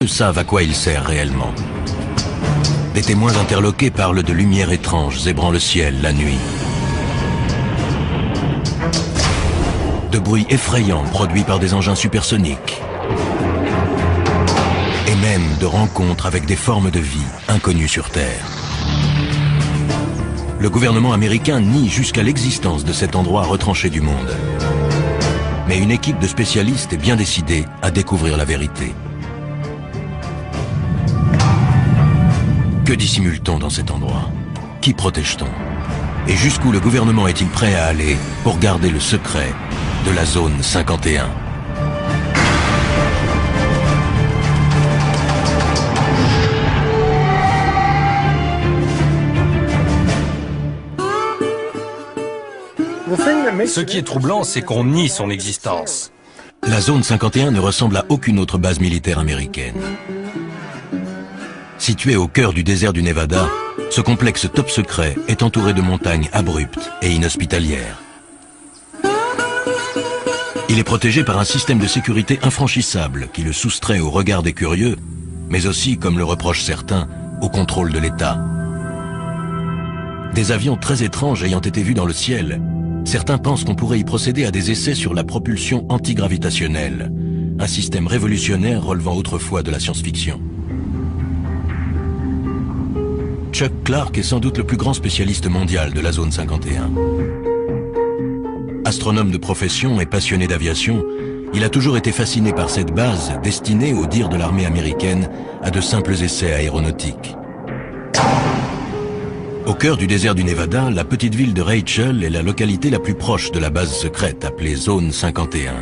savent à quoi il sert réellement. Des témoins interloqués parlent de lumières étranges zébrant le ciel la nuit. De bruits effrayants produits par des engins supersoniques. Et même de rencontres avec des formes de vie inconnues sur Terre. Le gouvernement américain nie jusqu'à l'existence de cet endroit retranché du monde. Mais une équipe de spécialistes est bien décidée à découvrir la vérité. Que dissimule-t-on dans cet endroit? Qui protège-t-on? Et jusqu'où le gouvernement est-il prêt à aller pour garder le secret de la zone 51? Ce qui est troublant, c'est qu'on nie son existence. La zone 51 ne ressemble à aucune autre base militaire américaine. Situé au cœur du désert du Nevada, ce complexe top secret est entouré de montagnes abruptes et inhospitalières. Il est protégé par un système de sécurité infranchissable qui le soustrait au regard des curieux, mais aussi, comme le reprochent certains, au contrôle de l'État. Des avions très étranges ayant été vus dans le ciel, certains pensent qu'on pourrait y procéder à des essais sur la propulsion antigravitationnelle, un système révolutionnaire relevant autrefois de la science-fiction. Chuck Clark est sans doute le plus grand spécialiste mondial de la zone 51. Astronome de profession et passionné d'aviation, il a toujours été fasciné par cette base destinée, au dire de l'armée américaine, à de simples essais aéronautiques. Au cœur du désert du Nevada, la petite ville de Rachel est la localité la plus proche de la base secrète appelée Zone 51.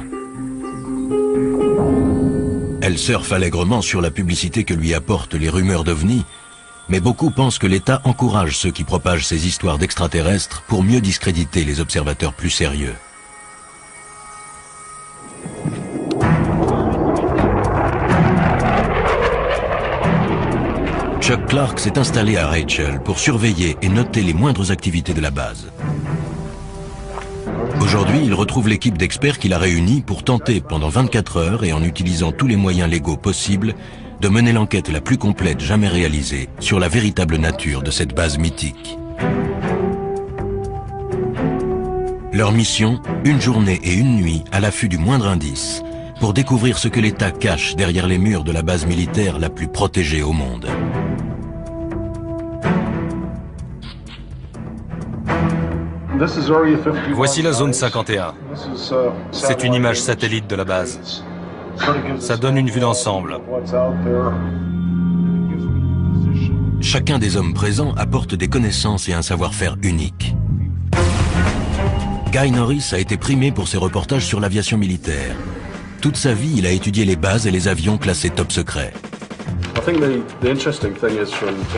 Elle surfe allègrement sur la publicité que lui apportent les rumeurs d'OVNI, mais beaucoup pensent que l'État encourage ceux qui propagent ces histoires d'extraterrestres pour mieux discréditer les observateurs plus sérieux. Chuck Clark s'est installé à Rachel pour surveiller et noter les moindres activités de la base. Aujourd'hui, il retrouve l'équipe d'experts qu'il a réunie pour tenter pendant 24 heures et en utilisant tous les moyens légaux possibles de mener l'enquête la plus complète jamais réalisée sur la véritable nature de cette base mythique. Leur mission, une journée et une nuit à l'affût du moindre indice, pour découvrir ce que l'État cache derrière les murs de la base militaire la plus protégée au monde. Voici la zone 51. C'est une image satellite de la base. Ça donne une vue d'ensemble. Chacun des hommes présents apporte des connaissances et un savoir-faire unique. Guy Norris a été primé pour ses reportages sur l'aviation militaire. Toute sa vie, il a étudié les bases et les avions classés top secret.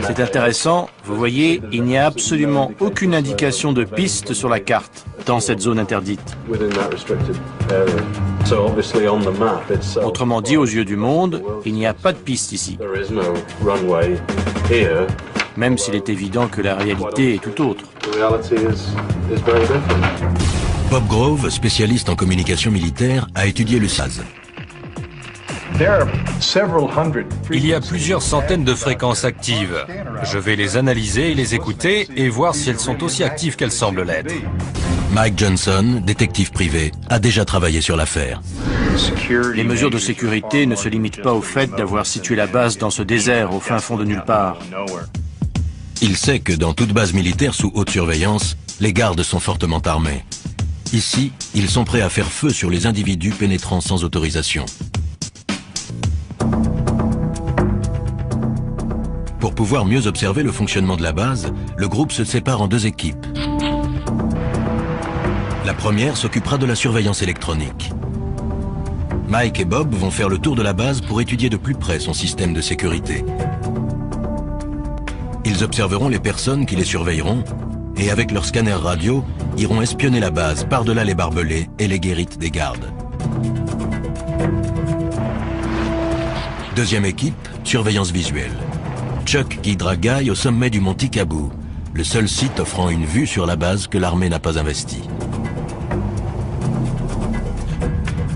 C'est intéressant, vous voyez, il n'y a absolument aucune indication de piste sur la carte dans cette zone interdite. Autrement dit, aux yeux du monde, il n'y a pas de piste ici. Même s'il est évident que la réalité est tout autre. Bob Grove, spécialiste en communication militaire, a étudié le SAS. Il y a plusieurs centaines de fréquences actives. Je vais les analyser et les écouter et voir si elles sont aussi actives qu'elles semblent l'être. Mike Johnson, détective privé, a déjà travaillé sur l'affaire. Les mesures de sécurité ne se limitent pas au fait d'avoir situé la base dans ce désert au fin fond de nulle part. Il sait que dans toute base militaire sous haute surveillance, les gardes sont fortement armés. Ici, ils sont prêts à faire feu sur les individus pénétrant sans autorisation. Pour pouvoir mieux observer le fonctionnement de la base, le groupe se sépare en deux équipes. La première s'occupera de la surveillance électronique. Mike et Bob vont faire le tour de la base pour étudier de plus près son système de sécurité. Ils observeront les personnes qui les surveilleront et avec leur scanner radio, iront espionner la base par-delà les barbelés et les guérites des gardes. Deuxième équipe, surveillance visuelle. Chuck guidera Guy au sommet du mont Tikabou, le seul site offrant une vue sur la base que l'armée n'a pas investie.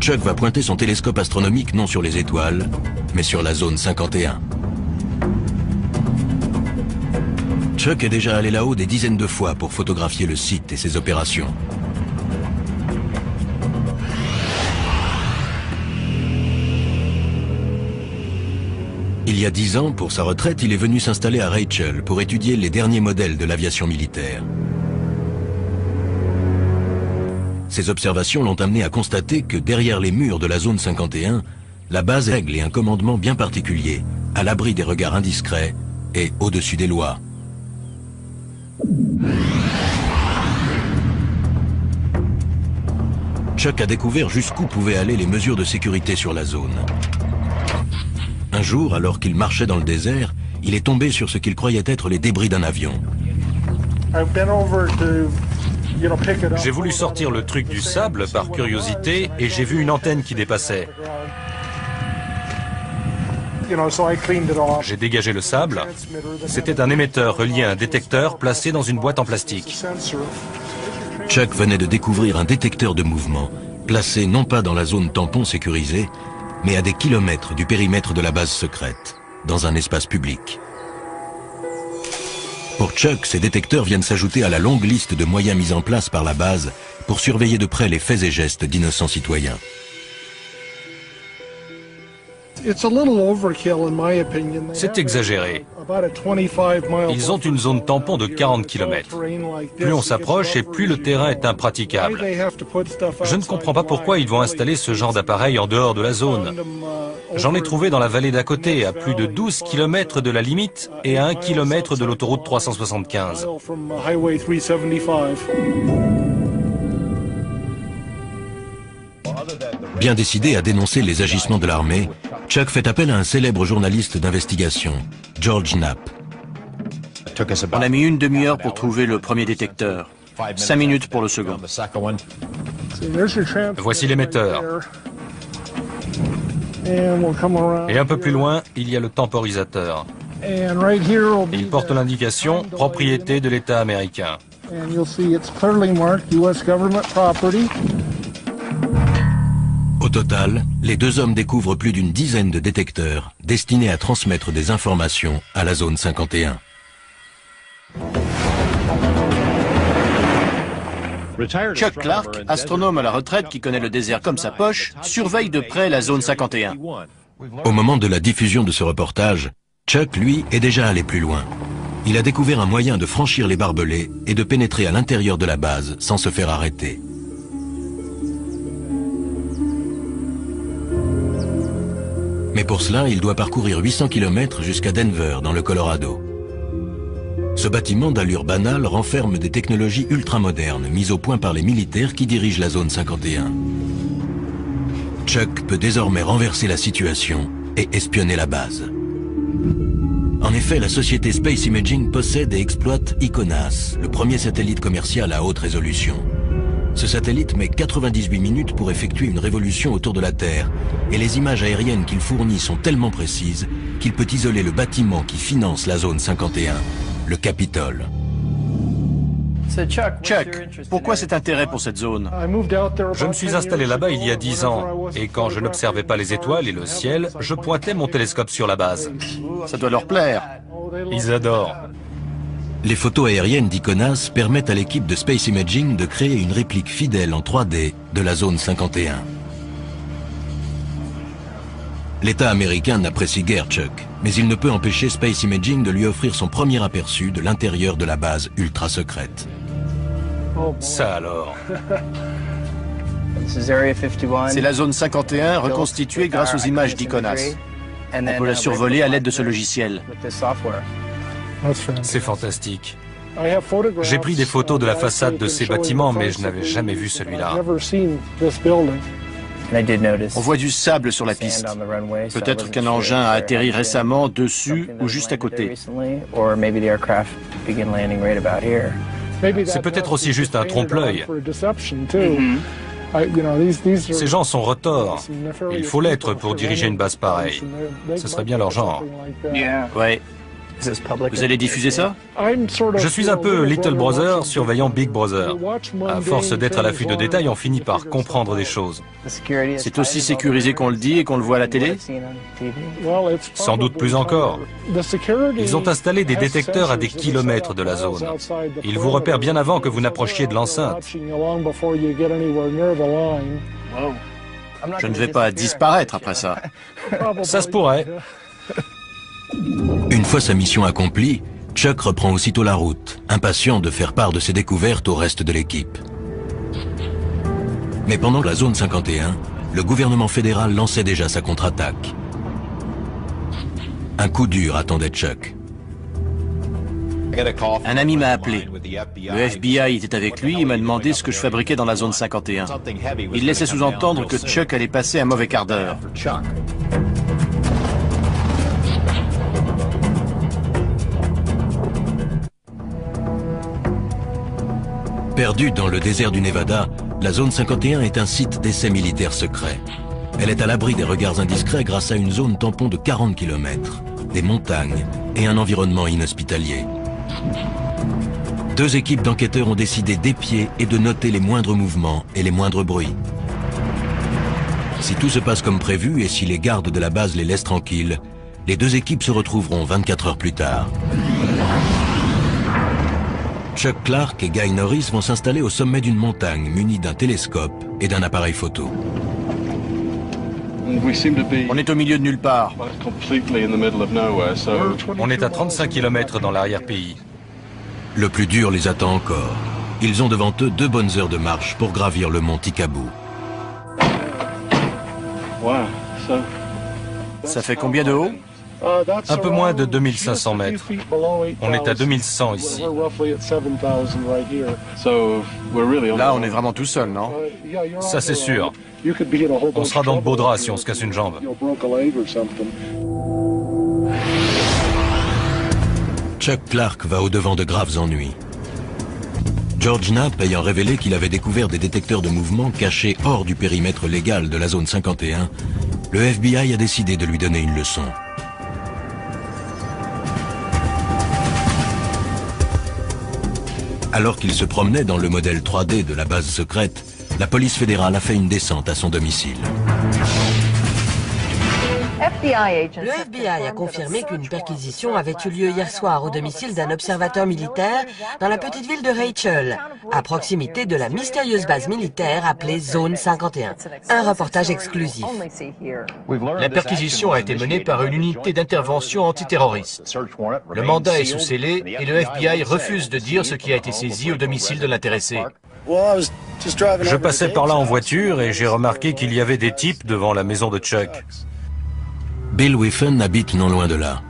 Chuck va pointer son télescope astronomique non sur les étoiles, mais sur la zone 51. Chuck est déjà allé là-haut des dizaines de fois pour photographier le site et ses opérations. Il y a 10 ans, pour sa retraite, il est venu s'installer à Rachel pour étudier les derniers modèles de l'aviation militaire. Ses observations l'ont amené à constater que derrière les murs de la zone 51, la base règle et un commandement bien particulier, à l'abri des regards indiscrets et au-dessus des lois. Chuck a découvert jusqu'où pouvaient aller les mesures de sécurité sur la zone. Un jour, alors qu'il marchait dans le désert, il est tombé sur ce qu'il croyait être les débris d'un avion. J'ai voulu sortir le truc du sable par curiosité et j'ai vu une antenne qui dépassait. J'ai dégagé le sable. C'était un émetteur relié à un détecteur placé dans une boîte en plastique. Chuck venait de découvrir un détecteur de mouvement, placé non pas dans la zone tampon sécurisée, mais à des kilomètres du périmètre de la base secrète, dans un espace public. Pour Chuck, ces détecteurs viennent s'ajouter à la longue liste de moyens mis en place par la base pour surveiller de près les faits et gestes d'innocents citoyens. C'est exagéré. Ils ont une zone tampon de 40 km. Plus on s'approche et plus le terrain est impraticable. Je ne comprends pas pourquoi ils vont installer ce genre d'appareil en dehors de la zone. J'en ai trouvé dans la vallée d'à côté, à plus de 12 km de la limite et à 1 km de l'autoroute 375. Bien décidé à dénoncer les agissements de l'armée, Chuck fait appel à un célèbre journaliste d'investigation, George Knapp. On a mis une demi-heure pour trouver le premier détecteur. 5 minutes pour le second. Voici l'émetteur. Et un peu plus loin, il y a le temporisateur. Il porte l'indication « Propriété de l'État américain ». Au total, les deux hommes découvrent plus d'une dizaine de détecteurs destinés à transmettre des informations à la zone 51. Chuck Clark, astronome à la retraite qui connaît le désert comme sa poche, surveille de près la zone 51. Au moment de la diffusion de ce reportage, Chuck, lui, est déjà allé plus loin. Il a découvert un moyen de franchir les barbelés et de pénétrer à l'intérieur de la base sans se faire arrêter. Mais pour cela, il doit parcourir 800 km jusqu'à Denver, dans le Colorado. Ce bâtiment d'allure banale renferme des technologies ultramodernes mises au point par les militaires qui dirigent la zone 51. Chuck peut désormais renverser la situation et espionner la base. En effet, la société Space Imaging possède et exploite ICONAS, le premier satellite commercial à haute résolution. Ce satellite met 98 minutes pour effectuer une révolution autour de la Terre, et les images aériennes qu'il fournit sont tellement précises qu'il peut isoler le bâtiment qui finance la zone 51, le Capitole. Chuck, pourquoi cet intérêt pour cette zone? Je me suis installé là-bas il y a 10 ans, et quand je n'observais pas les étoiles et le ciel, je pointais mon télescope sur la base. Ça doit leur plaire. Ils adorent. Les photos aériennes d'ICONAS permettent à l'équipe de Space Imaging de créer une réplique fidèle en 3D de la zone 51. L'État américain n'apprécie guère Chuck, mais il ne peut empêcher Space Imaging de lui offrir son premier aperçu de l'intérieur de la base ultra secrète. Ça alors. C'est la zone 51 reconstituée grâce aux images d'ICONAS. On peut la survoler à l'aide de ce logiciel. C'est fantastique. J'ai pris des photos de la façade de ces bâtiments, mais je n'avais jamais vu celui-là. On voit du sable sur la piste. Peut-être qu'un engin a atterri récemment dessus ou juste à côté. C'est peut-être aussi juste un trompe-l'œil. Ces gens sont retors. Il faut l'être pour diriger une base pareille. Ce serait bien leur genre. Ouais. Vous allez diffuser ça? Je suis un peu Little Brother surveillant Big Brother. À force d'être à l'affût de détails, on finit par comprendre des choses. C'est aussi sécurisé qu'on le dit et qu'on le voit à la télé? Sans doute plus encore. Ils ont installé des détecteurs à des kilomètres de la zone. Ils vous repèrent bien avant que vous n'approchiez de l'enceinte. Je ne vais pas disparaître après ça. Ça se pourrait. Une fois sa mission accomplie, Chuck reprend aussitôt la route, impatient de faire part de ses découvertes au reste de l'équipe. Mais pendant la zone 51, le gouvernement fédéral lançait déjà sa contre-attaque. Un coup dur attendait Chuck. Un ami m'a appelé. Le FBI était avec lui et m'a demandé ce que je fabriquais dans la zone 51. Il laissait sous-entendre que Chuck allait passer un mauvais quart d'heure. Perdue dans le désert du Nevada, la zone 51 est un site d'essai militaire secret. Elle est à l'abri des regards indiscrets grâce à une zone tampon de 40 km, des montagnes et un environnement inhospitalier. Deux équipes d'enquêteurs ont décidé d'épier et de noter les moindres mouvements et les moindres bruits. Si tout se passe comme prévu et si les gardes de la base les laissent tranquilles, les deux équipes se retrouveront 24 heures plus tard. Chuck Clark et Guy Norris vont s'installer au sommet d'une montagne munis d'un télescope et d'un appareil photo. On est au milieu de nulle part. On est à 35 km dans l'arrière-pays. Le plus dur les attend encore. Ils ont devant eux 2 bonnes heures de marche pour gravir le mont Tikabou. Ça fait combien de haut? Un peu moins de 2500 mètres. On est à 2100 ici. Là, on est vraiment tout seul, non? Ça, c'est sûr. On sera dans le beau drap si on se casse une jambe. Chuck Clark va au-devant de graves ennuis. George Knapp ayant révélé qu'il avait découvert des détecteurs de mouvement cachés hors du périmètre légal de la zone 51, le FBI a décidé de lui donner une leçon. Alors qu'il se promenait dans le modèle 3D de la base secrète, la police fédérale a fait une descente à son domicile. Le FBI a confirmé qu'une perquisition avait eu lieu hier soir au domicile d'un observateur militaire dans la petite ville de Rachel, à proximité de la mystérieuse base militaire appelée Zone 51. Un reportage exclusif. La perquisition a été menée par une unité d'intervention antiterroriste. Le mandat est sous scellé et le FBI refuse de dire ce qui a été saisi au domicile de l'intéressé. Je passais par là en voiture et j'ai remarqué qu'il y avait des types devant la maison de Chuck. Bill Whiffen habite non loin de là.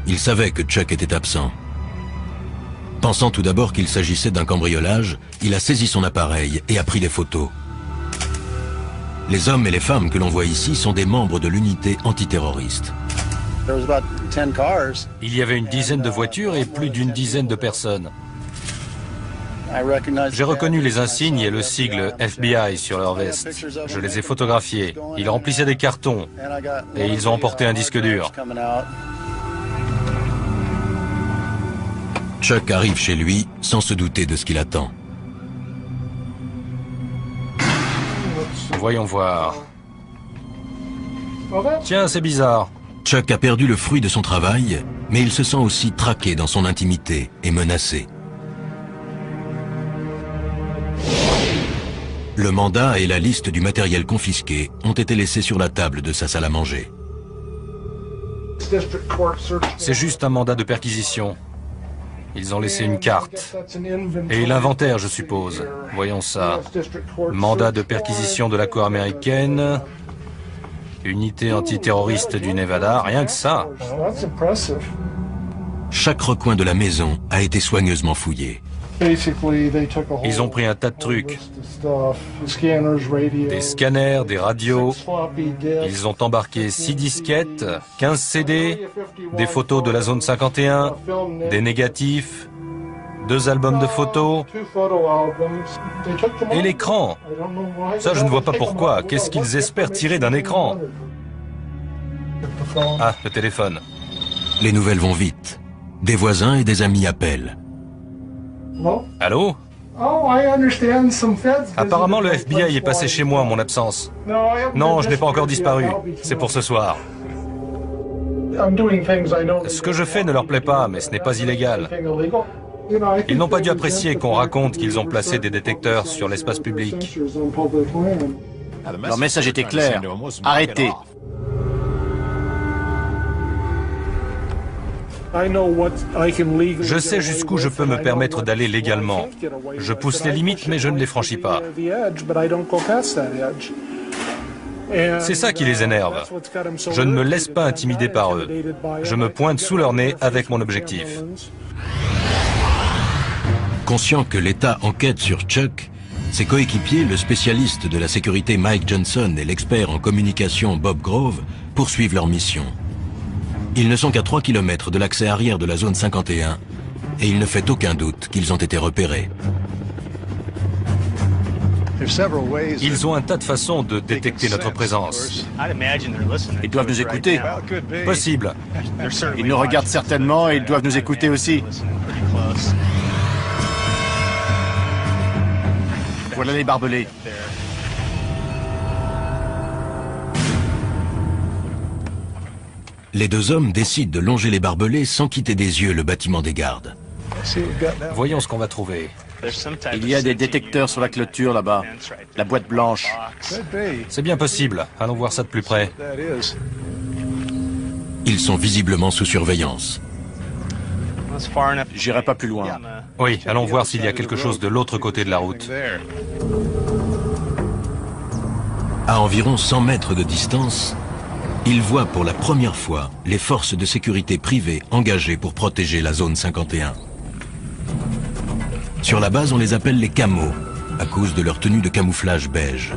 Il savait que Chuck était absent. Pensant tout d'abord qu'il s'agissait d'un cambriolage, il a saisi son appareil et a pris des photos. Les hommes et les femmes que l'on voit ici sont des membres de l'unité antiterroriste. Il y avait une dizaine de voitures et plus d'une dizaine de personnes. J'ai reconnu les insignes et le sigle FBI sur leur veste. Je les ai photographiés. Ils remplissaient des cartons et ils ont emporté un disque dur. Chuck arrive chez lui sans se douter de ce qu'il attend. Voyons voir. Tiens, c'est bizarre. Chuck a perdu le fruit de son travail, mais il se sent aussi traqué dans son intimité et menacé. Le mandat et la liste du matériel confisqué ont été laissés sur la table de sa salle à manger. C'est juste un mandat de perquisition. Ils ont laissé une carte. Et l'inventaire, je suppose. Voyons ça. Mandat de perquisition de la Cour américaine. Unité antiterroriste du Nevada. Rien que ça. Chaque recoin de la maison a été soigneusement fouillé. Ils ont pris un tas de trucs. Des scanners, des radios. Ils ont embarqué 6 disquettes, 15 CD, des photos de la zone 51, des négatifs, 2 albums de photos et l'écran. Ça, je ne vois pas pourquoi. Qu'est-ce qu'ils espèrent tirer d'un écran? Ah, le téléphone. Les nouvelles vont vite. Des voisins et des amis appellent. Allô? Apparemment, le FBI est passé chez moi en mon absence. Non, je n'ai pas encore disparu. C'est pour ce soir. Ce que je fais ne leur plaît pas, mais ce n'est pas illégal. Ils n'ont pas dû apprécier qu'on raconte qu'ils ont placé des détecteurs sur l'espace public. Leur message était clair. Arrêtez. Je sais jusqu'où je peux me permettre d'aller légalement. Je pousse les limites, mais je ne les franchis pas. C'est ça qui les énerve. Je ne me laisse pas intimider par eux. Je me pointe sous leur nez avec mon objectif. Conscient que l'État enquête sur Chuck, ses coéquipiers, le spécialiste de la sécurité Mike Johnson et l'expert en communication Bob Grove, poursuivent leur mission. Ils ne sont qu'à 3 km de l'accès arrière de la zone 51 et il ne fait aucun doute qu'ils ont été repérés. Ils ont un tas de façons de détecter notre présence. Ils doivent nous écouter. Possible. Ils nous regardent certainement et ils doivent nous écouter aussi. Voilà les barbelés. Les deux hommes décident de longer les barbelés sans quitter des yeux le bâtiment des gardes. Voyons ce qu'on va trouver. Il y a des détecteurs sur la clôture là-bas. La boîte blanche. C'est bien possible. Allons voir ça de plus près. Ils sont visiblement sous surveillance. J'irai pas plus loin. Oui, allons voir s'il y a quelque chose de l'autre côté de la route. À environ 100 mètres de distance, ils voient pour la première fois les forces de sécurité privées engagées pour protéger la zone 51. Sur la base, on les appelle les camos, à cause de leur tenue de camouflage beige.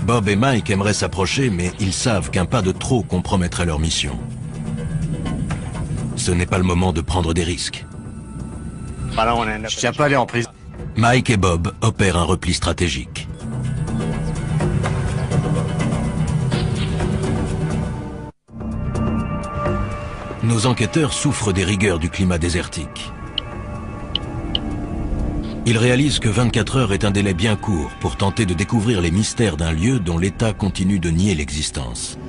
Bob et Mike aimeraient s'approcher, mais ils savent qu'un pas de trop compromettrait leur mission. Ce n'est pas le moment de prendre des risques. Je tiens pas à aller en prison. Mike et Bob opèrent un repli stratégique. Nos enquêteurs souffrent des rigueurs du climat désertique. Ils réalisent que 24 heures est un délai bien court pour tenter de découvrir les mystères d'un lieu dont l'État continue de nier l'existence.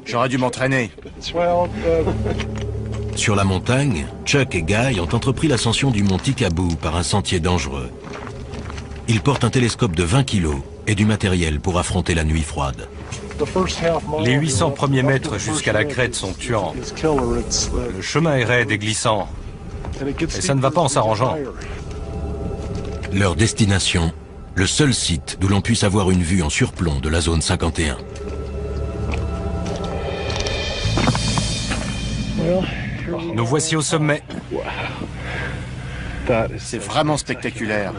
J'aurais dû m'entraîner. Sur la montagne, Chuck et Guy ont entrepris l'ascension du mont Tikabou par un sentier dangereux. Ils portent un télescope de 20 kg et du matériel pour affronter la nuit froide. Les 800 premiers mètres jusqu'à la crête sont tuants. Le chemin est raide et glissant. Et ça ne va pas en s'arrangeant. Leur destination, le seul site d'où l'on puisse avoir une vue en surplomb de la zone 51. Nous voici au sommet. C'est vraiment spectaculaire.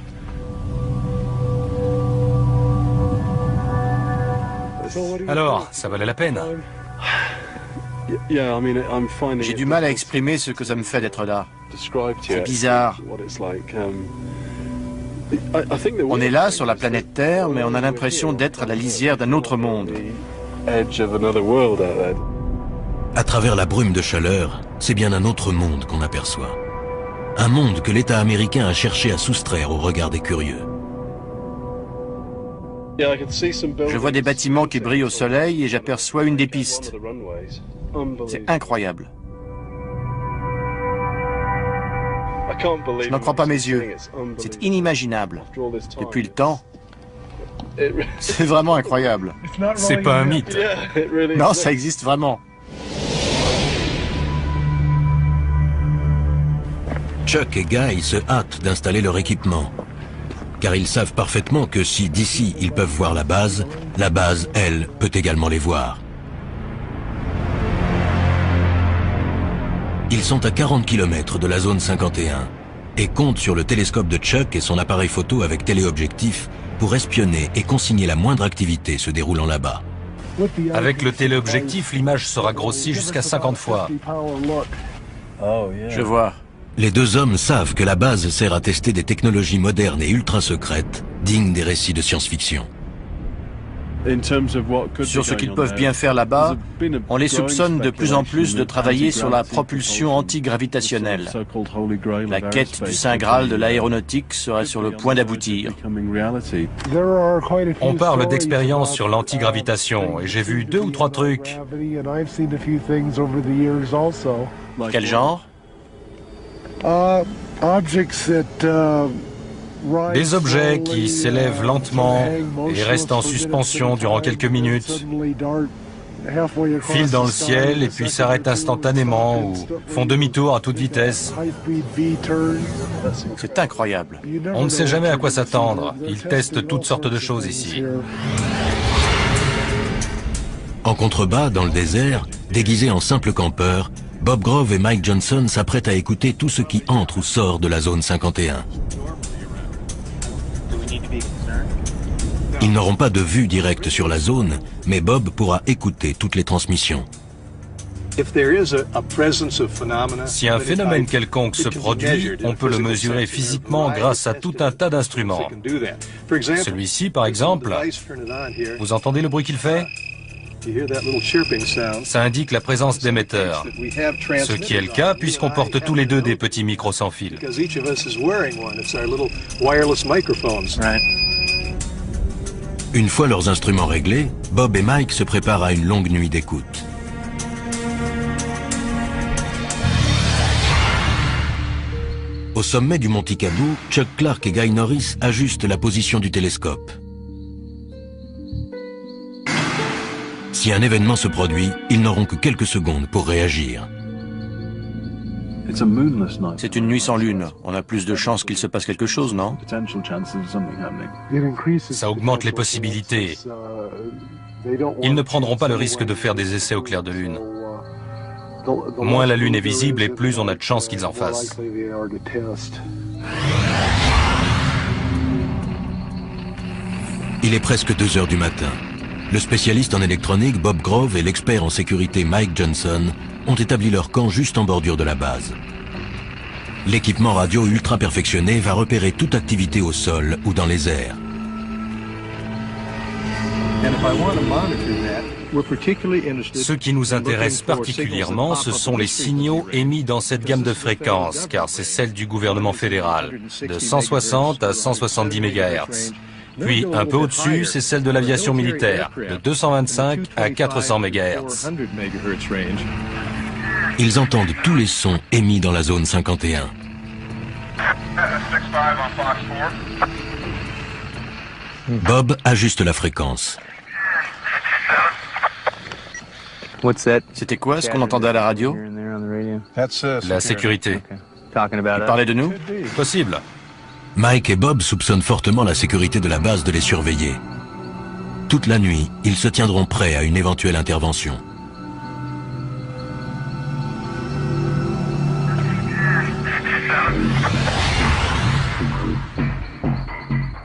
Alors, ça valait la peine. J'ai du mal à exprimer ce que ça me fait d'être là. C'est bizarre. On est là, sur la planète Terre, mais on a l'impression d'être à la lisière d'un autre monde. À travers la brume de chaleur, c'est bien un autre monde qu'on aperçoit. Un monde que l'État américain a cherché à soustraire au regard des curieux. Je vois des bâtiments qui brillent au soleil et j'aperçois une des pistes. C'est incroyable. Je n'en crois pas mes yeux. C'est inimaginable. Depuis le temps, c'est vraiment incroyable. C'est pas un mythe. Non, ça existe vraiment. Chuck et Guy se hâtent d'installer leur équipement, car ils savent parfaitement que si d'ici ils peuvent voir la base, elle, peut également les voir. Ils sont à 40 km de la zone 51 et comptent sur le télescope de Chuck et son appareil photo avec téléobjectif pour espionner et consigner la moindre activité se déroulant là-bas. Avec le téléobjectif, l'image sera grossie jusqu'à 50 fois. Je vois. Les deux hommes savent que la base sert à tester des technologies modernes et ultra secrètes, dignes des récits de science-fiction. Sur ce qu'ils peuvent bien faire là-bas, on les soupçonne de plus en plus de travailler sur la propulsion antigravitationnelle. La quête du Saint Graal de l'aéronautique serait sur le point d'aboutir. On parle d'expérience sur l'antigravitation et j'ai vu 2 ou 3 trucs. Quel genre? Des objets qui s'élèvent lentement et restent en suspension durant quelques minutes, filent dans le ciel et puis s'arrêtent instantanément ou font demi-tour à toute vitesse. C'est incroyable. On ne sait jamais à quoi s'attendre. Ils testent toutes sortes de choses ici. En contrebas, dans le désert, déguisés en simples campeurs, Bob Grove et Mike Johnson s'apprêtent à écouter tout ce qui entre ou sort de la zone 51. Ils n'auront pas de vue directe sur la zone, mais Bob pourra écouter toutes les transmissions. Si un phénomène quelconque se produit, on peut le mesurer physiquement grâce à tout un tas d'instruments. Celui-ci, par exemple, vous entendez le bruit qu'il fait? Ça indique la présence d'émetteurs, ce qui est le cas puisqu'on porte tous les deux des petits micros sans fil. Une fois leurs instruments réglés, Bob et Mike se préparent à une longue nuit d'écoute. Au sommet du Mont Ticaboo, Chuck Clark et Guy Norris ajustent la position du télescope. Si un événement se produit, ils n'auront que quelques secondes pour réagir. C'est une nuit sans lune. On a plus de chances qu'il se passe quelque chose, non? Ça augmente les possibilités. Ils ne prendront pas le risque de faire des essais au clair de lune. Moins la lune est visible et plus on a de chances qu'ils en fassent. Il est presque 2 heures du matin. Le spécialiste en électronique Bob Grove et l'expert en sécurité Mike Johnson ont établi leur camp juste en bordure de la base. L'équipement radio ultra perfectionné va repérer toute activité au sol ou dans les airs. Ce qui nous intéresse particulièrement, ce sont les signaux émis dans cette gamme de fréquences, car c'est celle du gouvernement fédéral, de 160 à 170 MHz. Puis, un peu au-dessus, c'est celle de l'aviation militaire, de 225 à 400 MHz. Ils entendent tous les sons émis dans la zone 51. Bob ajuste la fréquence. C'était quoi ce qu'on entendait à la radio? La sécurité. Il parlait de nous? Possible. Mike et Bob soupçonnent fortement la sécurité de la base de les surveiller. Toute la nuit, ils se tiendront prêts à une éventuelle intervention.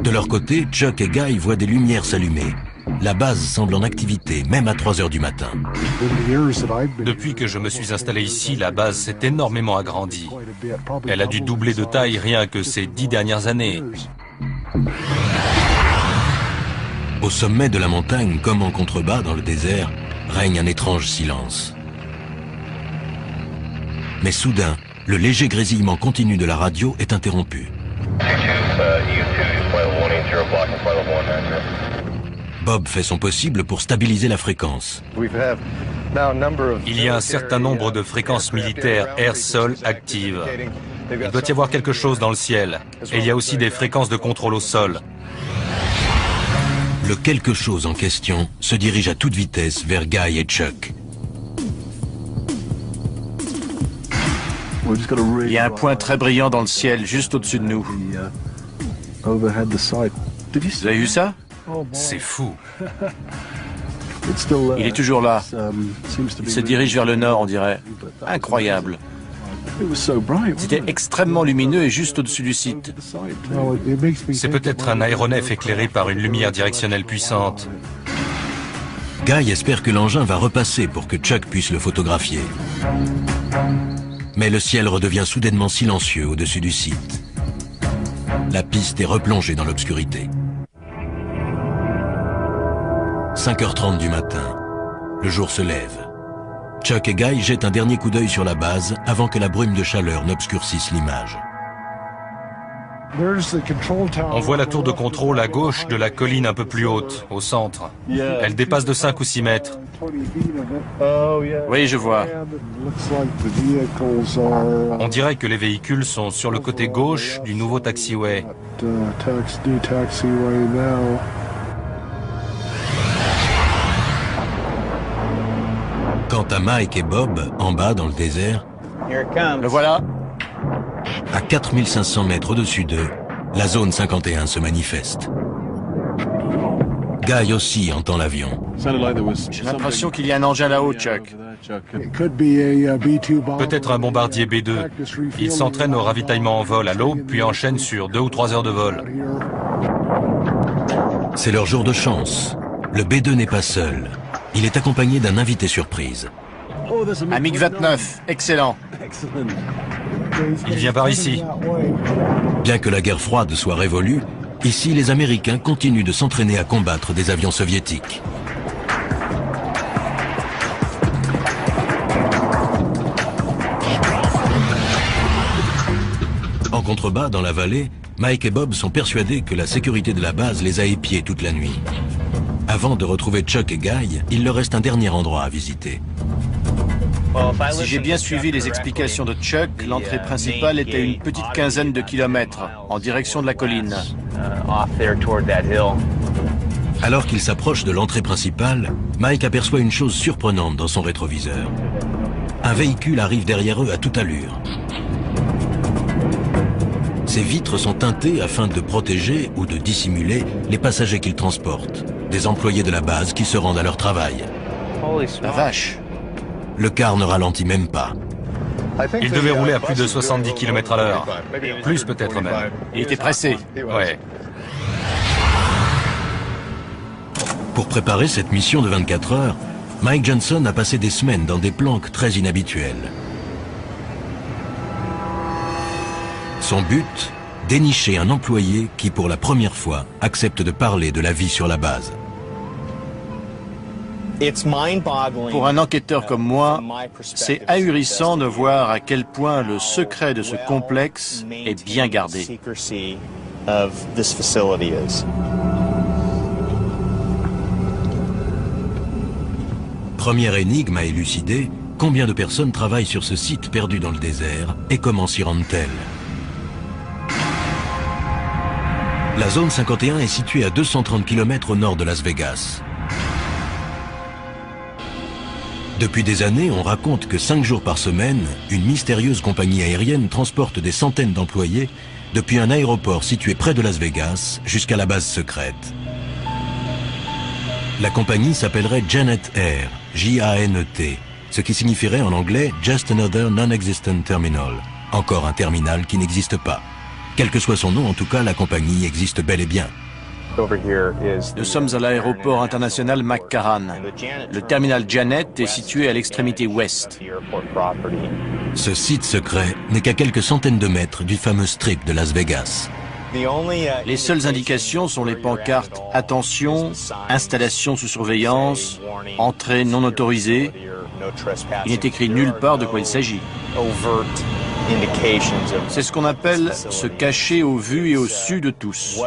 De leur côté, Chuck et Guy voient des lumières s'allumer. La base semble en activité, même à 3 heures du matin. Depuis que je me suis installé ici, la base s'est énormément agrandie. Elle a dû doubler de taille rien que ces 10 dernières années. Au sommet de la montagne, comme en contrebas dans le désert, règne un étrange silence. Mais soudain, le léger grésillement continu de la radio est interrompu. Bob fait son possible pour stabiliser la fréquence. Il y a un certain nombre de fréquences militaires air-sol actives. Il doit y avoir quelque chose dans le ciel. Et il y a aussi des fréquences de contrôle au sol. Le quelque chose en question se dirige à toute vitesse vers Guy et Chuck. Il y a un point très brillant dans le ciel, juste au-dessus de nous. Vous avez vu ça? C'est fou. Il est toujours là. Il se dirige vers le nord, on dirait. Incroyable. C'était extrêmement lumineux et juste au-dessus du site. C'est peut-être un aéronef éclairé par une lumière directionnelle puissante. Guy espère que l'engin va repasser pour que Chuck puisse le photographier. Mais le ciel redevient soudainement silencieux au-dessus du site. La piste est replongée dans l'obscurité. 5h30 du matin. Le jour se lève. Chuck et Guy jettent un dernier coup d'œil sur la base avant que la brume de chaleur n'obscurcisse l'image. On voit la tour de contrôle à gauche de la colline un peu plus haute, au centre. Elle dépasse de 5 ou 6 mètres. Oui, je vois. On dirait que les véhicules sont sur le côté gauche du nouveau taxiway. Quant à Mike et Bob, en bas dans le désert, Le voilà. à 4500 mètres au-dessus d'eux, la zone 51 se manifeste. Guy aussi entend l'avion. J'ai l'impression qu'il y a un engin là-haut, Chuck. Peut-être un bombardier B-2. Ils s'entraînent au ravitaillement en vol à l'aube, puis enchaînent sur 2 ou 3 heures de vol. C'est leur jour de chance. Le B-2 n'est pas seul. Il est accompagné d'un invité surprise. Un MiG-29, excellent. Il vient par ici. Bien que la guerre froide soit révolue, ici les Américains continuent de s'entraîner à combattre des avions soviétiques. En contrebas, dans la vallée, Mike et Bob sont persuadés que la sécurité de la base les a épiés toute la nuit. Avant de retrouver Chuck et Guy, il leur reste un dernier endroit à visiter. Si j'ai bien suivi les explications de Chuck, l'entrée principale est à une petite quinzaine de kilomètres, en direction de la colline. Alors qu'ils s'approchent de l'entrée principale, Mike aperçoit une chose surprenante dans son rétroviseur. Un véhicule arrive derrière eux à toute allure. Ses vitres sont teintées afin de protéger ou de dissimuler les passagers qu'ils transportent, des employés de la base qui se rendent à leur travail. La vache. Le car ne ralentit même pas. Il devait rouler à plus de 70 km à l'heure. Plus peut-être même. Il était pressé. Ouais. Pour préparer cette mission de 24 heures, Mike Johnson a passé des semaines dans des planques très inhabituelles. Son but, dénicher un employé qui, pour la première fois, accepte de parler de la vie sur la base. Pour un enquêteur comme moi, c'est ahurissant de voir à quel point le secret de ce complexe est bien gardé. Première énigme à élucider, combien de personnes travaillent sur ce site perdu dans le désert et comment s'y rendent-elles? La zone 51 est située à 230 km au nord de Las Vegas. Depuis des années, on raconte que 5 jours par semaine, une mystérieuse compagnie aérienne transporte des centaines d'employés depuis un aéroport situé près de Las Vegas jusqu'à la base secrète. La compagnie s'appellerait Janet Air, J-A-N-E-T, ce qui signifierait en anglais « Just Another Non-Existent Terminal », encore un terminal qui n'existe pas. Quel que soit son nom, en tout cas, la compagnie existe bel et bien. Nous sommes à l'aéroport international McCarran. Le terminal Janet est situé à l'extrémité ouest. Ce site secret n'est qu'à quelques centaines de mètres du fameux strip de Las Vegas. Les seules indications sont les pancartes « Attention »,« Installation sous surveillance »,« Entrée non autorisée ». Il n'est écrit nulle part de quoi il s'agit. C'est ce qu'on appelle se cacher au vu et au su de tous.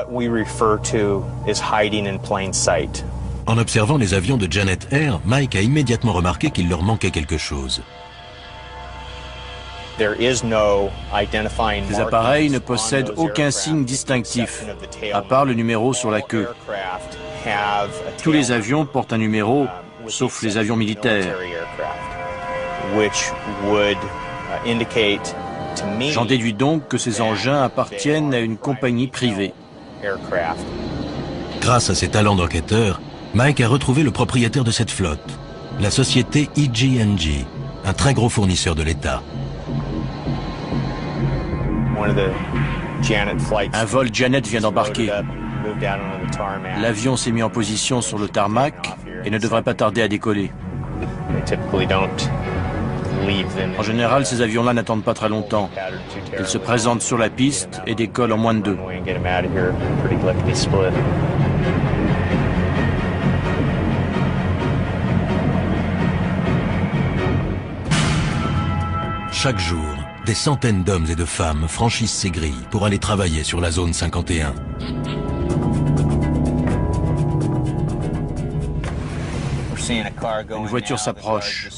En observant les avions de Janet Air, Mike a immédiatement remarqué qu'il leur manquait quelque chose. Ces appareils ne possèdent aucun signe distinctif, à part le numéro sur la queue. Tous les avions portent un numéro, sauf les avions militaires. J'en déduis donc que ces engins appartiennent à une compagnie privée. Grâce à ses talents d'enquêteur, Mike a retrouvé le propriétaire de cette flotte, la société EG&G, un très gros fournisseur de l'État. Un vol Janet vient d'embarquer. L'avion s'est mis en position sur le tarmac et ne devrait pas tarder à décoller. En général, ces avions-là n'attendent pas très longtemps. Ils se présentent sur la piste et décollent en moins de 2. Chaque jour, des centaines d'hommes et de femmes franchissent ces grilles pour aller travailler sur la zone 51. Une voiture s'approche.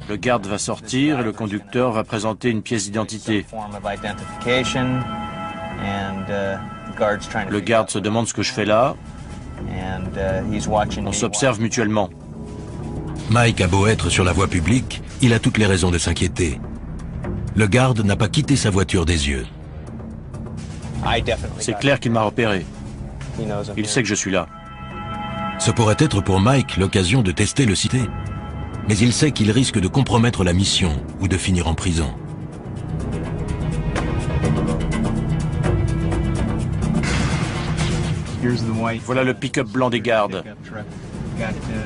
Le garde va sortir et le conducteur va présenter une pièce d'identité. Le garde se demande ce que je fais là. On s'observe mutuellement. Mike a beau être sur la voie publique, il a toutes les raisons de s'inquiéter. Le garde n'a pas quitté sa voiture des yeux. C'est clair qu'il m'a repéré. Il sait que je suis là. Ce pourrait être pour Mike l'occasion de tester le cité. Mais il sait qu'il risque de compromettre la mission ou de finir en prison. Voilà le pick-up blanc des gardes.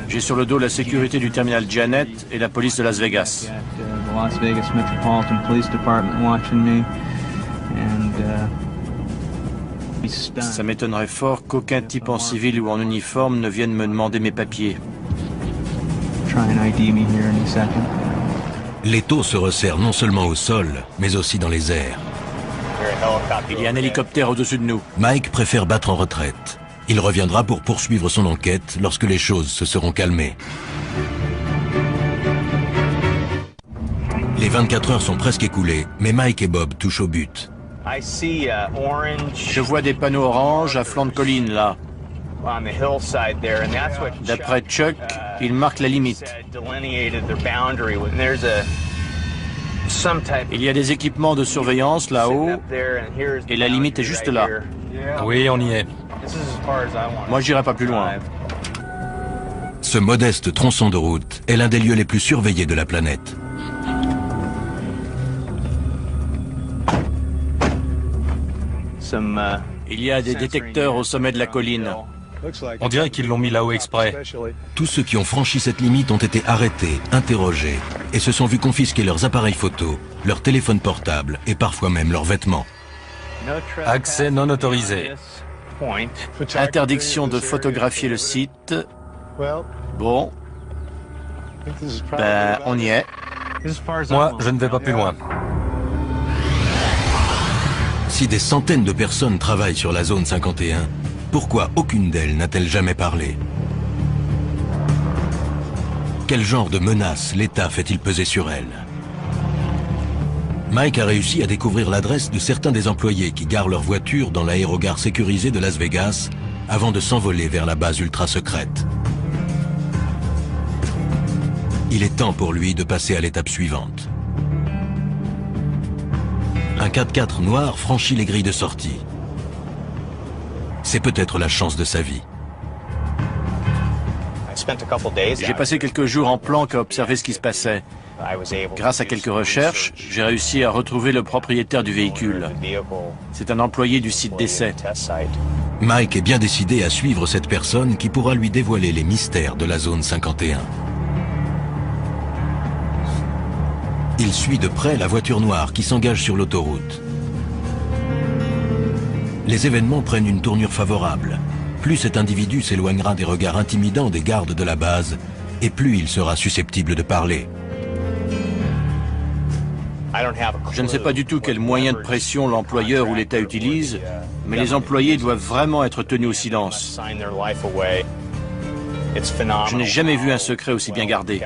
J'ai sur le dos la sécurité du terminal Janet et la police de Las Vegas. Ça m'étonnerait fort qu'aucun type en civil ou en uniforme ne vienne me demander mes papiers. L'étau se resserre non seulement au sol, mais aussi dans les airs. Il y a un hélicoptère au-dessus de nous. Mike préfère battre en retraite. Il reviendra pour poursuivre son enquête lorsque les choses se seront calmées. Les 24 heures sont presque écoulées, mais Mike et Bob touchent au but. Je vois des panneaux oranges à flanc de colline, là. D'après Chuck, ils marquent la limite. Il y a des équipements de surveillance là-haut, et la limite est juste là. Oui, on y est. Moi, j'irai pas plus loin. Ce modeste tronçon de route est l'un des lieux les plus surveillés de la planète. Il y a des détecteurs au sommet de la colline. On dirait qu'ils l'ont mis là-haut exprès. Tous ceux qui ont franchi cette limite ont été arrêtés, interrogés, et se sont vus confisquer leurs appareils photos, leurs téléphones portables et parfois même leurs vêtements. Accès non autorisé. Interdiction de photographier le site. Bon. Ben, on y est. Moi, je ne vais pas plus loin. Si des centaines de personnes travaillent sur la zone 51, pourquoi aucune d'elles n'a-t-elle jamais parlé? Quel genre de menace l'État fait-il peser sur elles? Mike a réussi à découvrir l'adresse de certains des employés qui garent leur voiture dans l'aérogare sécurisé de Las Vegas avant de s'envoler vers la base ultra secrète. Il est temps pour lui de passer à l'étape suivante. Un 4x4 noir franchit les grilles de sortie. C'est peut-être la chance de sa vie. J'ai passé quelques jours en planque à observer ce qui se passait. Grâce à quelques recherches, j'ai réussi à retrouver le propriétaire du véhicule. C'est un employé du site d'essai. Mike est bien décidé à suivre cette personne qui pourra lui dévoiler les mystères de la zone 51. Il suit de près la voiture noire qui s'engage sur l'autoroute. Les événements prennent une tournure favorable. Plus cet individu s'éloignera des regards intimidants des gardes de la base, et plus il sera susceptible de parler. Je ne sais pas du tout quel moyen de pression l'employeur ou l'État utilise, mais les employés doivent vraiment être tenus au silence. Je n'ai jamais vu un secret aussi bien gardé.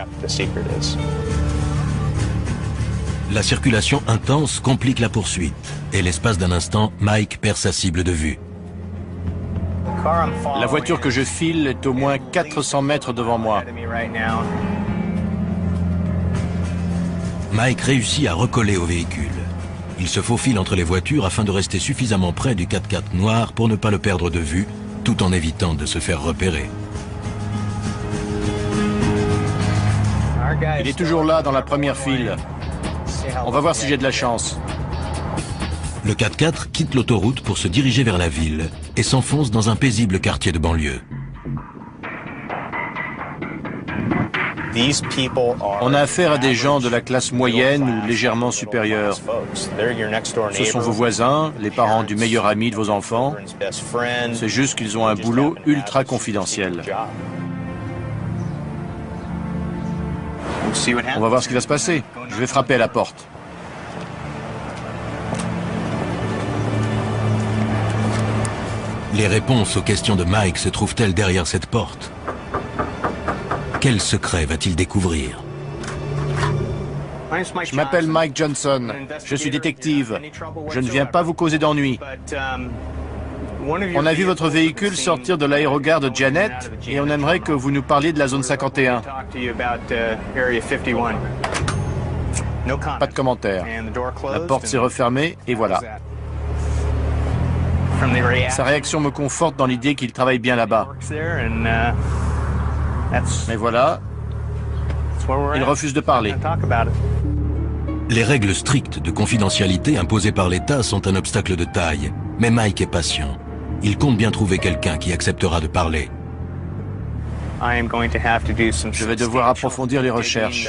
La circulation intense complique la poursuite, et l'espace d'un instant, Mike perd sa cible de vue. La voiture que je file est au moins 400 mètres devant moi. Mike réussit à recoller au véhicule. Il se faufile entre les voitures afin de rester suffisamment près du 4x4 noir pour ne pas le perdre de vue, tout en évitant de se faire repérer. Il est toujours là dans la première file. On va voir si j'ai de la chance. Le 4x4 quitte l'autoroute pour se diriger vers la ville et s'enfonce dans un paisible quartier de banlieue. On a affaire à des gens de la classe moyenne ou légèrement supérieure. Ce sont vos voisins, les parents du meilleur ami de vos enfants. C'est juste qu'ils ont un boulot ultra confidentiel. On va voir ce qui va se passer. Je vais frapper à la porte. Les réponses aux questions de Mike se trouvent-elles derrière cette porte? Quel secret va-t-il découvrir? Je m'appelle Mike Johnson. Je suis détective. Je ne viens pas vous causer d'ennuis. On a vu votre véhicule sortir de l'aérogare de Janet et on aimerait que vous nous parliez de la zone 51. Pas de commentaire. La porte s'est refermée et voilà. Sa réaction me conforte dans l'idée qu'il travaille bien là-bas. Mais voilà, il refuse de parler. Les règles strictes de confidentialité imposées par l'État sont un obstacle de taille. Mais Mike est patient. Il compte bien trouver quelqu'un qui acceptera de parler. Je vais devoir approfondir les recherches,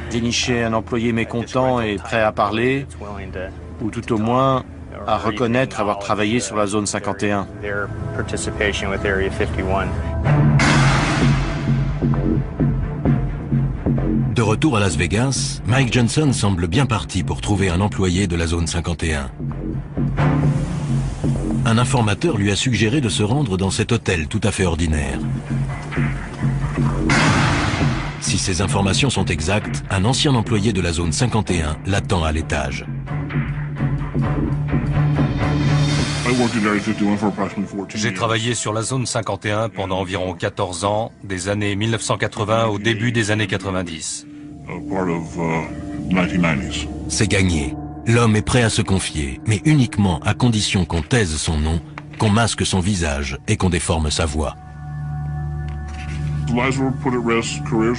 dénicher un employé mécontent et prêt à parler, ou tout au moins à reconnaître avoir travaillé sur la zone 51. De retour à Las Vegas, Mike Johnson semble bien parti pour trouver un employé de la zone 51. Un informateur lui a suggéré de se rendre dans cet hôtel tout à fait ordinaire. Si ces informations sont exactes, un ancien employé de la zone 51 l'attend à l'étage. J'ai travaillé sur la zone 51 pendant environ 14 ans, des années 1980 au début des années 90. C'est gagné. L'homme est prêt à se confier, mais uniquement à condition qu'on taise son nom, qu'on masque son visage et qu'on déforme sa voix.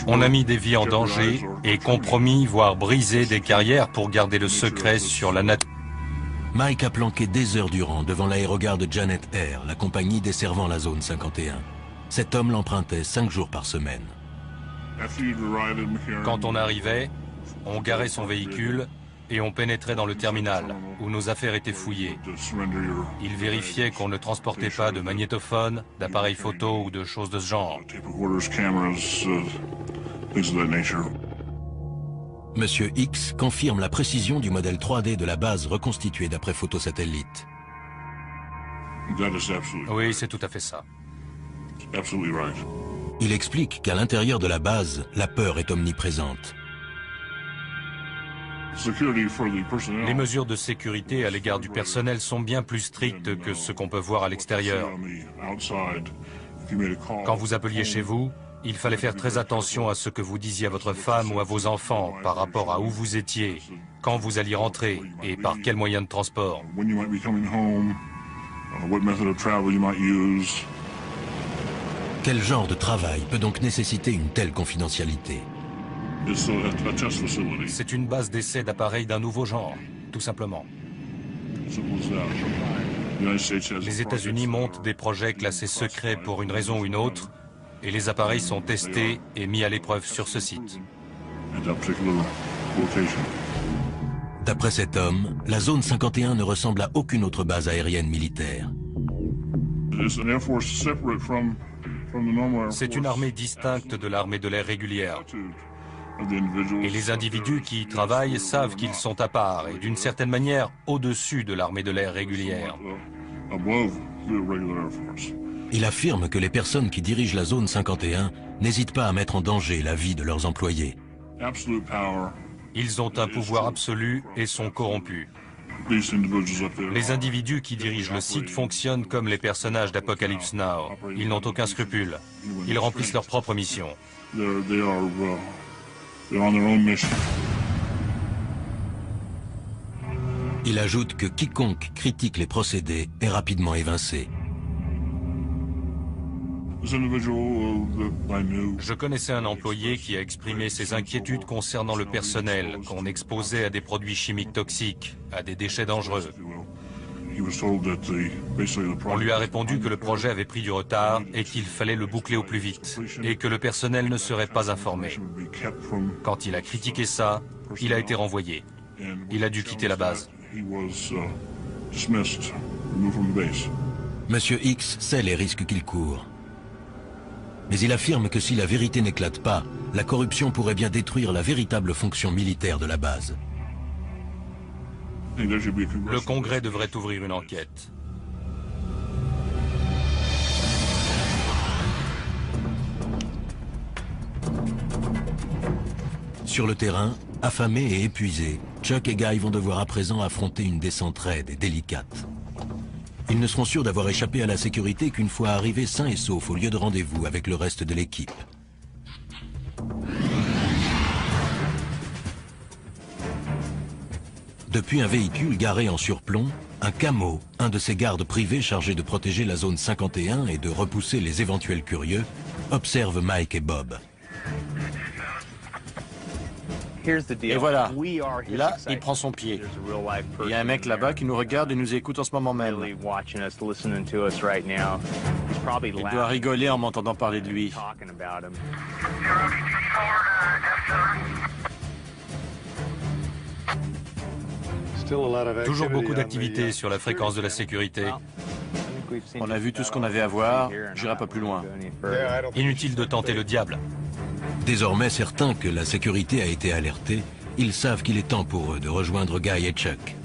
On a mis des vies en danger et compromis, voire brisé des carrières pour garder le secret sur la nature. Mike a planqué des heures durant devant l'aérogare de Janet Air, la compagnie desservant la zone 51. Cet homme l'empruntait 5 jours par semaine. Quand on arrivait, on garait son véhicule et on pénétrait dans le terminal, où nos affaires étaient fouillées. Il vérifiait qu'on ne transportait pas de magnétophone, d'appareils photo ou de choses de ce genre. Monsieur X confirme la précision du modèle 3D de la base reconstituée d'après photosatellite. Oui, c'est tout à fait ça. Il explique qu'à l'intérieur de la base, la peur est omniprésente. Les mesures de sécurité à l'égard du personnel sont bien plus strictes que ce qu'on peut voir à l'extérieur. Quand vous appeliez chez vous, il fallait faire très attention à ce que vous disiez à votre femme ou à vos enfants par rapport à où vous étiez, quand vous alliez rentrer et par quel moyen de transport. Quel genre de travail peut donc nécessiter une telle confidentialité? C'est une base d'essai d'appareils d'un nouveau genre, tout simplement. Les États-Unis montent des projets classés secrets pour une raison ou une autre, et les appareils sont testés et mis à l'épreuve sur ce site. D'après cet homme, la zone 51 ne ressemble à aucune autre base aérienne militaire. C'est une armée distincte de l'armée de l'air régulière. Et les individus qui y travaillent savent qu'ils sont à part et d'une certaine manière au-dessus de l'armée de l'air régulière. Il affirme que les personnes qui dirigent la zone 51 n'hésitent pas à mettre en danger la vie de leurs employés. Ils ont un pouvoir absolu et sont corrompus. Les individus qui dirigent le site fonctionnent comme les personnages d'Apocalypse Now. Ils n'ont aucun scrupule. Ils remplissent leur propre mission. Il ajoute que quiconque critique les procédés est rapidement évincé. Je connaissais un employé qui a exprimé ses inquiétudes concernant le personnel qu'on exposait à des produits chimiques toxiques, à des déchets dangereux. On lui a répondu que le projet avait pris du retard et qu'il fallait le boucler au plus vite, et que le personnel ne serait pas informé. Quand il a critiqué ça, il a été renvoyé. Il a dû quitter la base. Monsieur X sait les risques qu'il court. Mais il affirme que si la vérité n'éclate pas, la corruption pourrait bien détruire la véritable fonction militaire de la base. Le Congrès devrait ouvrir une enquête. Sur le terrain, affamés et épuisés, Chuck et Guy vont devoir à présent affronter une descente raide et délicate. Ils ne seront sûrs d'avoir échappé à la sécurité qu'une fois arrivés sains et saufs au lieu de rendez-vous avec le reste de l'équipe. Depuis un véhicule garé en surplomb, un camo, un de ces gardes privés chargés de protéger la zone 51 et de repousser les éventuels curieux, observe Mike et Bob. Et voilà, là, il prend son pied. Il y a un mec là-bas qui nous regarde et nous écoute en ce moment même. Il doit rigoler en m'entendant parler de lui. Toujours beaucoup d'activités sur la fréquence de la sécurité. On a vu tout ce qu'on avait à voir, j'irai pas plus loin. Inutile de tenter le diable. Désormais certains que la sécurité a été alertée, ils savent qu'il est temps pour eux de rejoindre Guy et Chuck.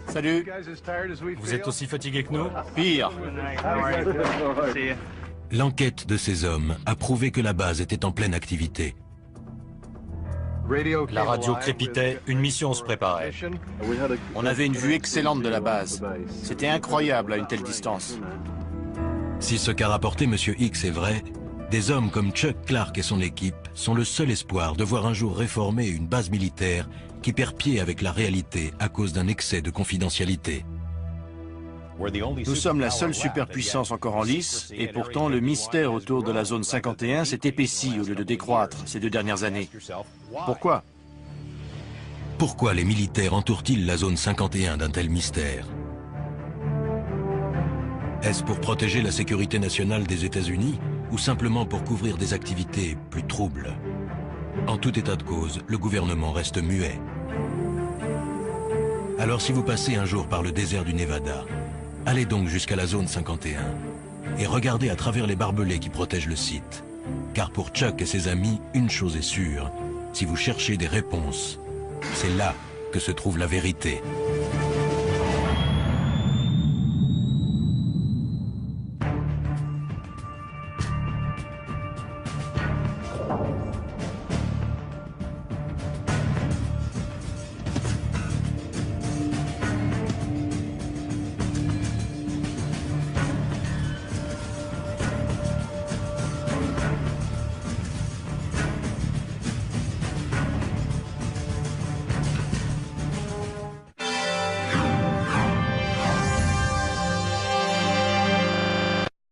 Salut. Vous êtes aussi fatigués que nous? Pire. L'enquête de ces hommes a prouvé que la base était en pleine activité. La radio crépitait, une mission se préparait. On avait une vue excellente de la base. C'était incroyable à une telle distance. Si ce qu'a rapporté Monsieur X est vrai, des hommes comme Chuck Clark et son équipe sont le seul espoir de voir un jour réformer une base militaire qui perd pied avec la réalité à cause d'un excès de confidentialité. Nous sommes la seule superpuissance encore en lice, et pourtant le mystère autour de la zone 51 s'est épaissi au lieu de décroître ces 2 dernières années. Pourquoi? Pourquoi les militaires entourent-ils la zone 51 d'un tel mystère? Est-ce pour protéger la sécurité nationale des États-Unis ou simplement pour couvrir des activités plus troubles? En tout état de cause, le gouvernement reste muet. Alors si vous passez un jour par le désert du Nevada, allez donc jusqu'à la zone 51 et regardez à travers les barbelés qui protègent le site. Car pour Chuck et ses amis, une chose est sûre, si vous cherchez des réponses, c'est là que se trouve la vérité.